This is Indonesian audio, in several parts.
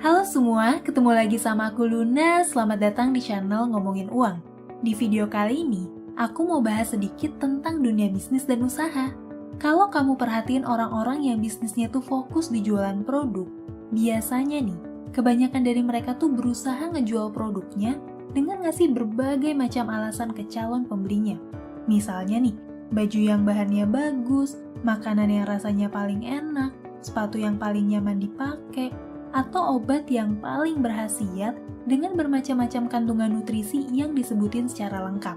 Halo semua, ketemu lagi sama aku Luna. Selamat datang di channel Ngomongin Uang. Di video kali ini, aku mau bahas sedikit tentang dunia bisnis dan usaha. Kalau kamu perhatiin orang-orang yang bisnisnya tuh fokus di jualan produk, biasanya nih, kebanyakan dari mereka tuh berusaha ngejual produknya dengan ngasih berbagai macam alasan ke calon pembelinya. Misalnya nih, baju yang bahannya bagus, makanan yang rasanya paling enak, sepatu yang paling nyaman dipakai, atau obat yang paling berkhasiat dengan bermacam-macam kandungan nutrisi yang disebutin secara lengkap.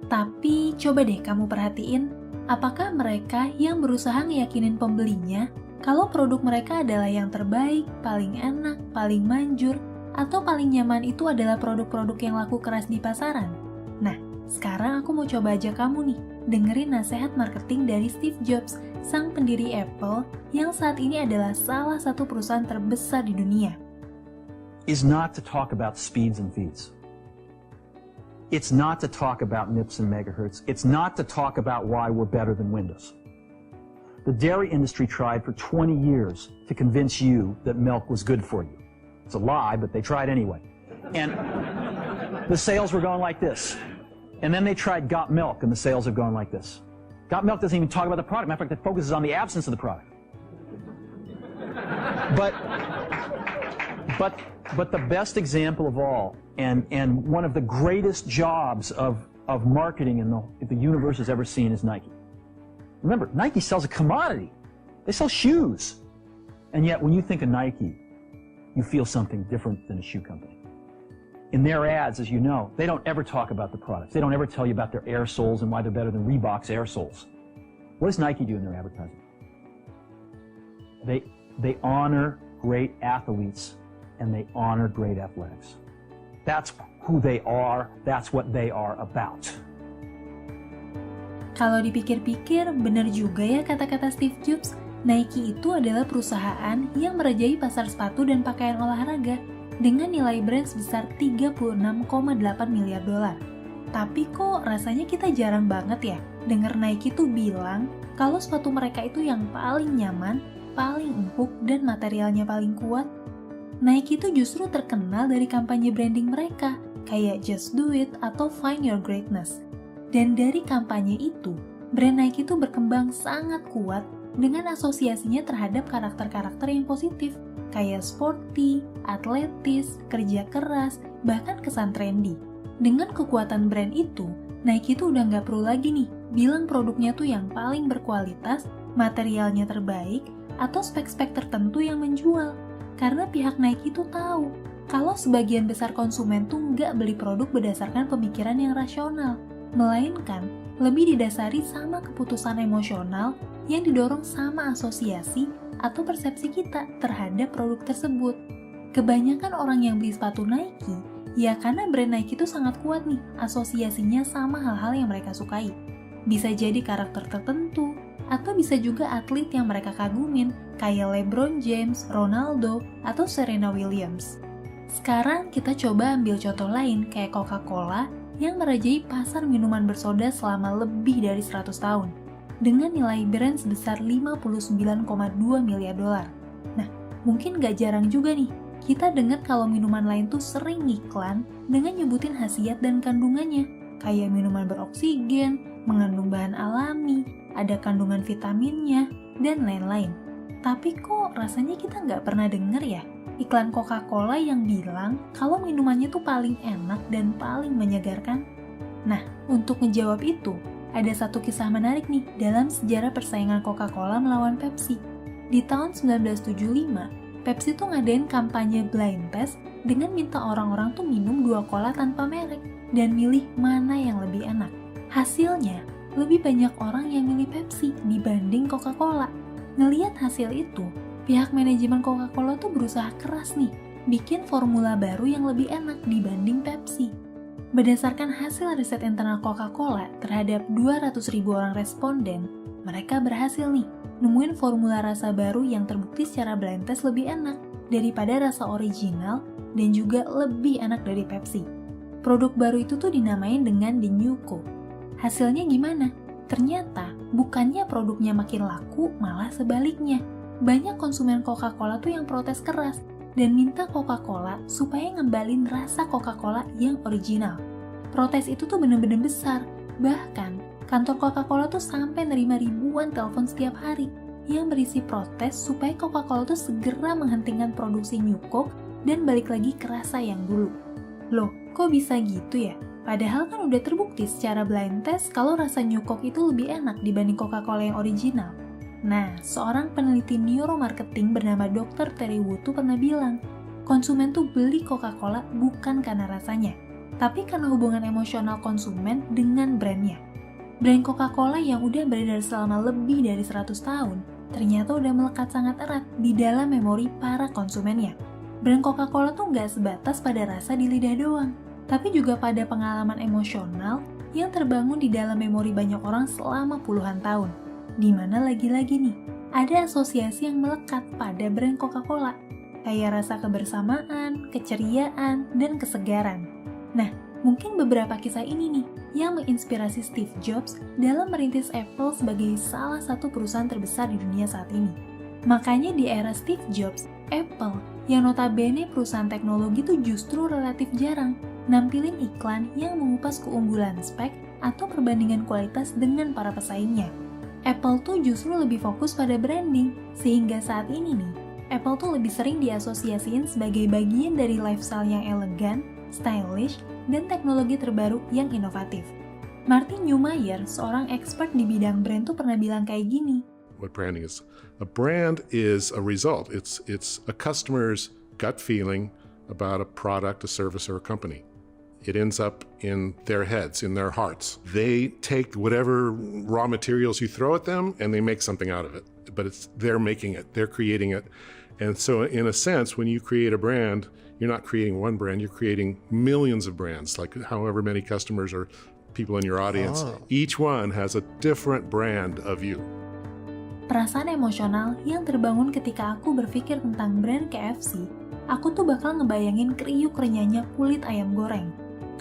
Tapi coba deh kamu perhatiin, apakah mereka yang berusaha ngeyakinin pembelinya kalau produk mereka adalah yang terbaik, paling enak, paling manjur, atau paling nyaman itu adalah produk-produk yang laku keras di pasaran? Nah, sekarang aku mau coba aja kamu nih, dengerin nasihat marketing dari Steve Jobs, sang pendiri Apple yang saat ini adalah salah satu perusahaan terbesar di dunia. Is not to talk about speeds and feeds. It's not to talk about MIPS and megahertz. It's not to talk about why we're better than Windows. The dairy industry tried for 20 years to convince you that milk was good for you. It's a lie, but they tried anyway. And the sales were going like this. And then they tried Got Milk, and the sales have gone like this. Got Milk doesn't even talk about the product. Matter of fact, it focuses on the absence of the product. But the best example of all, and one of the greatest jobs of marketing the universe has ever seen is Nike. Remember, Nike sells a commodity. They sell shoes. And yet, when you think of Nike, you feel something different than a shoe company. In their ads, as you know, they don't ever talk about the products. They don't ever tell you about their air soles and why they're better than Reebok's air soles. What does Nike do in their advertising? They honor great athletes and they honor great athletics. That's who they are. That's what they are about. Kalau dipikir-pikir, benar juga ya kata-kata Steve Jobs. Nike itu adalah perusahaan yang merajai pasar sepatu dan pakaian olahraga dengan nilai brand sebesar 36,8 miliar dolar. Tapi kok rasanya kita jarang banget ya denger Nike tuh bilang kalau sepatu mereka itu yang paling nyaman, paling empuk, dan materialnya paling kuat. Nike itu justru terkenal dari kampanye branding mereka, kayak Just Do It atau Find Your Greatness. Dan dari kampanye itu, brand Nike itu berkembang sangat kuat dengan asosiasinya terhadap karakter-karakter yang positif, kayak sporty, atletis, kerja keras, bahkan kesan trendy. Dengan kekuatan brand itu, Nike tuh udah nggak perlu lagi nih bilang produknya tuh yang paling berkualitas, materialnya terbaik, atau spek-spek tertentu yang menjual. Karena pihak Nike tuh tahu kalau sebagian besar konsumen tuh nggak beli produk berdasarkan pemikiran yang rasional, melainkan lebih didasari sama keputusan emosional yang didorong sama asosiasi atau persepsi kita terhadap produk tersebut. Kebanyakan orang yang beli sepatu Nike, ya karena brand Nike itu sangat kuat nih asosiasinya sama hal-hal yang mereka sukai. Bisa jadi karakter tertentu, atau bisa juga atlet yang mereka kagumin, kayak LeBron James, Ronaldo, atau Serena Williams. Sekarang kita coba ambil contoh lain kayak Coca-Cola yang merajai pasar minuman bersoda selama lebih dari 100 tahun. Dengan nilai brand sebesar 59,2 miliar dolar. Nah, mungkin gak jarang juga nih, kita dengar kalau minuman lain tuh sering iklan dengan nyebutin khasiat dan kandungannya, kayak minuman beroksigen, mengandung bahan alami, ada kandungan vitaminnya, dan lain-lain. Tapi kok rasanya kita nggak pernah denger ya iklan Coca-Cola yang bilang kalau minumannya tuh paling enak dan paling menyegarkan? Nah, untuk ngejawab itu, ada satu kisah menarik nih dalam sejarah persaingan Coca-Cola melawan Pepsi. Di tahun 1975, Pepsi tuh ngadain kampanye blind test dengan minta orang-orang tuh minum 2 cola tanpa merek dan milih mana yang lebih enak. Hasilnya, lebih banyak orang yang milih Pepsi dibanding Coca-Cola. Ngelihat hasil itu, pihak manajemen Coca-Cola tuh berusaha keras nih bikin formula baru yang lebih enak dibanding Pepsi. Berdasarkan hasil riset internal Coca-Cola terhadap 200.000 orang responden, mereka berhasil nih nemuin formula rasa baru yang terbukti secara blind test lebih enak daripada rasa original dan juga lebih enak dari Pepsi. Produk baru itu tuh dinamain dengan The New Coke. Hasilnya gimana? Ternyata bukannya produknya makin laku, malah sebaliknya. Banyak konsumen Coca-Cola tuh yang protes keras dan minta Coca-Cola supaya ngembalin rasa Coca-Cola yang original. Protes itu tuh bener-bener besar. Bahkan, kantor Coca-Cola tuh sampai nerima ribuan telepon setiap hari yang berisi protes supaya Coca-Cola tuh segera menghentikan produksi New Coke dan balik lagi ke rasa yang dulu. Loh, kok bisa gitu ya? Padahal kan udah terbukti secara blind test kalau rasa New Coke itu lebih enak dibanding Coca-Cola yang original. Nah, seorang peneliti neuromarketing bernama Dr. Terry Wu tuh pernah bilang, konsumen tuh beli Coca-Cola bukan karena rasanya, tapi karena hubungan emosional konsumen dengan brandnya. Brand Coca-Cola yang udah beredar selama lebih dari 100 tahun, ternyata udah melekat sangat erat di dalam memori para konsumennya. Brand Coca-Cola tuh nggak sebatas pada rasa di lidah doang, tapi juga pada pengalaman emosional yang terbangun di dalam memori banyak orang selama puluhan tahun. Dimana lagi-lagi nih, ada asosiasi yang melekat pada brand Coca-Cola, kayak rasa kebersamaan, keceriaan, dan kesegaran. Nah, mungkin beberapa kisah ini nih yang menginspirasi Steve Jobs dalam merintis Apple sebagai salah satu perusahaan terbesar di dunia saat ini. Makanya di era Steve Jobs, Apple yang notabene perusahaan teknologi itu justru relatif jarang nampilin iklan yang mengupas keunggulan spek atau perbandingan kualitas dengan para pesaingnya. Apple tuh justru lebih fokus pada branding, sehingga saat ini nih, Apple tuh lebih sering diasosiasiin sebagai bagian dari lifestyle yang elegan, stylish, dan teknologi terbaru yang inovatif. Martin Neumayer, seorang expert di bidang brand tuh pernah bilang kayak gini. What branding is? A brand is a result. It's a customer's gut feeling about a product, a service, or a company. It ends up in their heads, in their hearts. They take whatever raw materials you throw at them and they make something out of it. But they're making it, they're creating it. And so in a sense, when you create a brand, you're not creating one brand, you're creating millions of brands, like however many customers or people in your audience. Each one has a different brand of you. Perasaan emosional yang terbangun ketika aku berpikir tentang brand KFC, aku tuh bakal ngebayangin kriuk renyahnya kulit ayam goreng.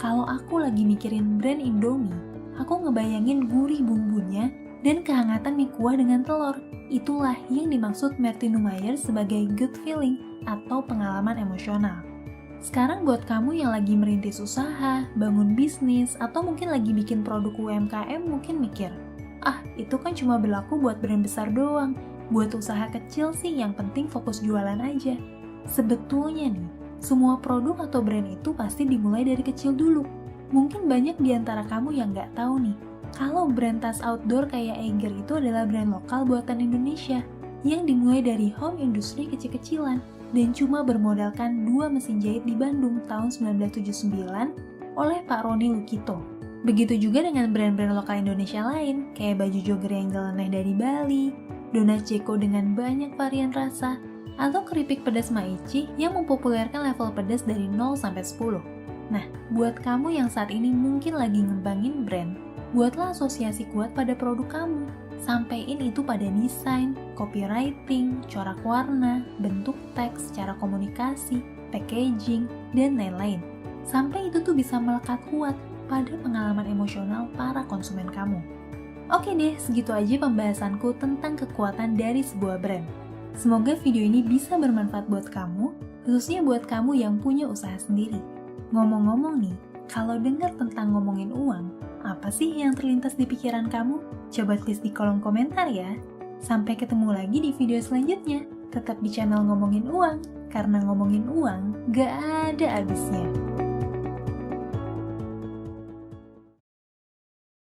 Kalau aku lagi mikirin brand Indomie, aku ngebayangin gurih bumbunya dan kehangatan mie kuah dengan telur. Itulah yang dimaksud Martin Neumayer sebagai good feeling atau pengalaman emosional. Sekarang buat kamu yang lagi merintis usaha, bangun bisnis, atau mungkin lagi bikin produk UMKM mungkin mikir, itu kan cuma berlaku buat brand besar doang. Buat usaha kecil sih yang penting fokus jualan aja. Sebetulnya nih, semua produk atau brand itu pasti dimulai dari kecil dulu. Mungkin banyak di antara kamu yang nggak tahu nih, kalau brand tas outdoor kayak Eiger itu adalah brand lokal buatan Indonesia, yang dimulai dari home industry kecil-kecilan, dan cuma bermodalkan 2 mesin jahit di Bandung tahun 1979 oleh Pak Roni Lukito. Begitu juga dengan brand-brand lokal Indonesia lain, kayak baju jogger yang nyeleneh dari Bali, donat Ceko dengan banyak varian rasa, atau keripik pedas Maici yang mempopulerkan level pedas dari 0 sampai 10. Nah, buat kamu yang saat ini mungkin lagi ngembangin brand, buatlah asosiasi kuat pada produk kamu. Sampein itu pada desain, copywriting, corak warna, bentuk teks, cara komunikasi, packaging, dan lain-lain. Sampai itu tuh bisa melekat kuat pada pengalaman emosional para konsumen kamu. Oke deh, segitu aja pembahasanku tentang kekuatan dari sebuah brand. Semoga video ini bisa bermanfaat buat kamu, khususnya buat kamu yang punya usaha sendiri. Ngomong-ngomong nih, kalau dengar tentang ngomongin uang, apa sih yang terlintas di pikiran kamu? Coba tulis di kolom komentar ya. Sampai ketemu lagi di video selanjutnya. Tetap di channel Ngomongin Uang, karena ngomongin uang gak ada habisnya.